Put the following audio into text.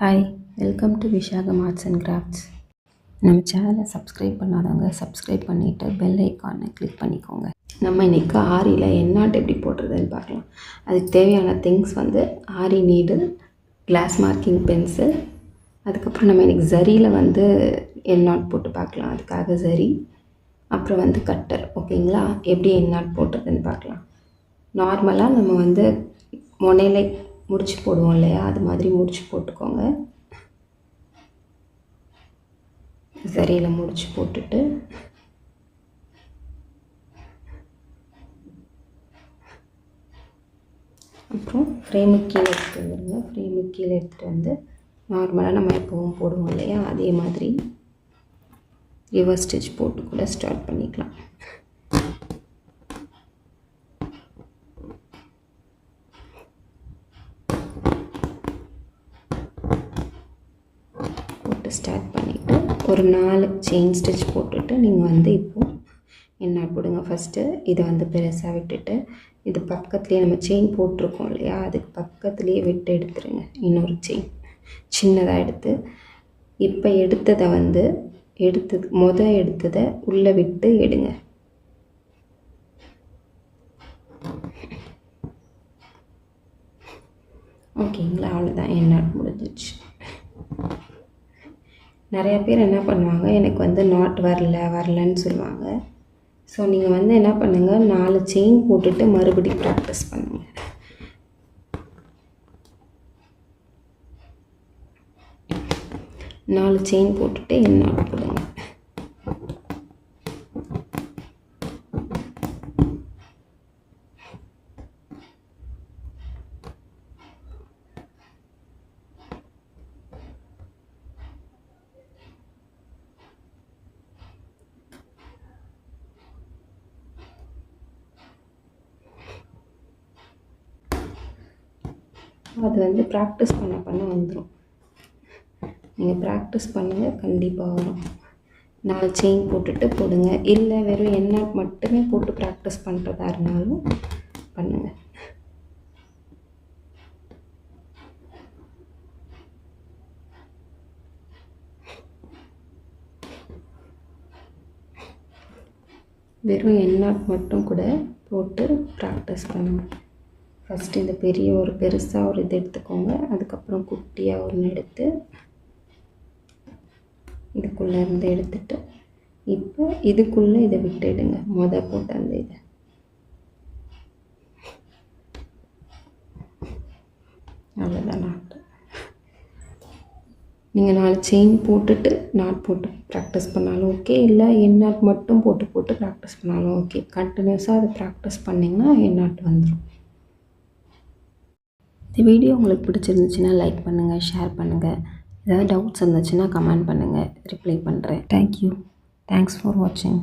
Hi, welcome to Vishakam arts and crafts. நம்ம சேனலை subscribe பண்ணாதவங்க சப்ஸ்கிரைப் பண்ணிவிட்டு பெல் ஐக்கானை கிளிக் பண்ணிக்கோங்க. நம்ம இன்றைக்கி ஆரியில் எண்ணாட்டு எப்படி போடுறதுன்னு பார்க்கலாம். அதுக்கு தேவையான திங்ஸ் வந்து ஆரி நீடில், கிளாஸ் மார்க்கிங் பென்சில், அதுக்கப்புறம் நம்ம இன்றைக்கி ஜரியில் வந்து எண்ணாட் போட்டு பார்க்கலாம். அதுக்காக ஜரி, அப்புறம் வந்து கட்டர். ஓகேங்களா? எப்படி எண்ணாட் போடுறதுன்னு பார்க்கலாம். நார்மலாக நம்ம வந்து முனையில முடிச்சு போடுவோம் இல்லையா, அது மாதிரி முடிச்சு போட்டுக்கோங்க. சரியில் முடிச்சு போட்டுட்டு அப்புறம் ஃப்ரேமுக்கு கீழே எடுத்துகிட்டு வந்துடுங்க. ஃப்ரேமுக்கு கீழே எடுத்துகிட்டு வந்து நார்மலாக நம்ம எப்பவும் போடுவோம் இல்லையா, அதே மாதிரி ரிவர்ஸ் ஸ்டிச் போட்டு கூட ஸ்டார்ட் பண்ணிக்கலாம். ஸ்டார்ட் பண்ணிவிட்டு ஒரு 4 செயின் ஸ்டிச் போட்டுட்டு நீங்கள் வந்து இப்போது என்ன போடுங்க. ஃபஸ்ட்டு இதை வந்து பெருசாக விட்டுட்டு இது பக்கத்துலேயே நம்ம செயின் போட்டிருக்கோம் இல்லையா, அதுக்கு பக்கத்துலேயே விட்டு எடுத்துருங்க. இன்னொரு செயின் சின்னதாக எடுத்து இப்போ எடுத்ததை வந்து எடுத்ததை உள்ளே விட்டு எடுங்க. ஓகேங்களா? அவ்வளோதான், என்ன முடிஞ்சிச்சு. நிறைய பேர் என்ன பண்ணுவாங்க, எனக்கு வந்து நாட் வரலன்னு சொல்லுவாங்க. ஸோ நீங்கள் வந்து என்ன பண்ணுங்கள், 4 செயின் போட்டுட்டு மறுபடியும் ப்ராக்டிஸ் பண்ணுங்கள். நாலு செயின் போட்டுட்டு என்ன போடுங்க. அது வந்து ப்ராக்டிஸ் பண்ண வந்துடும். நீங்கள் ப்ராக்டிஸ் பண்ணுங்கள், கண்டிப்பாக வரும். 4 செயின் போட்டுட்டு போடுங்க. இல்லை வெறும் எண்ணாட் மட்டுமே போட்டு ப்ராக்டிஸ் பண்ணுறதா இருந்தாலும் பண்ணுங்கள். வெறும் எண்ணாட் மட்டும் கூட போட்டு ப்ராக்டிஸ் பண்ணுங்கள். ஃபஸ்ட்டு இந்த பெருசாக ஒரு இது எடுத்துக்கோங்க. அதுக்கப்புறம் குட்டியாக ஒன்று எடுத்து இதுக்குள்ளே இருந்து எடுத்துட்டு இப்போ இதுக்குள்ளே இதை விட்டுடுங்க. போட்டு அந்த இதை அவ்வளோதான் நாட்டு. நீங்கள் 4 செயின் போட்டுட்டு நாட் போட்டு ப்ராக்டிஸ் பண்ணாலும் ஓகே, இல்லை எண்ணாட் மட்டும் போட்டு ப்ராக்டிஸ் பண்ணாலும் ஓகே. கண்டினியூஸாக அதை ப்ராக்டிஸ் பண்ணிங்கன்னா எண்ணாட் வந்துடும். இந்த வீடியோ உங்களுக்கு பிடிச்சிருந்துச்சுன்னா லைக் பண்ணுங்கள், ஷேர் பண்ணுங்கள். ஏதாவது டவுட்ஸ் இருந்துச்சுன்னா கமெண்ட் பண்ணுங்கள், ரிப்ளை பண்ணுறேன். தேங்க்யூ. தேங்க்ஸ் ஃபார் வாட்சிங்.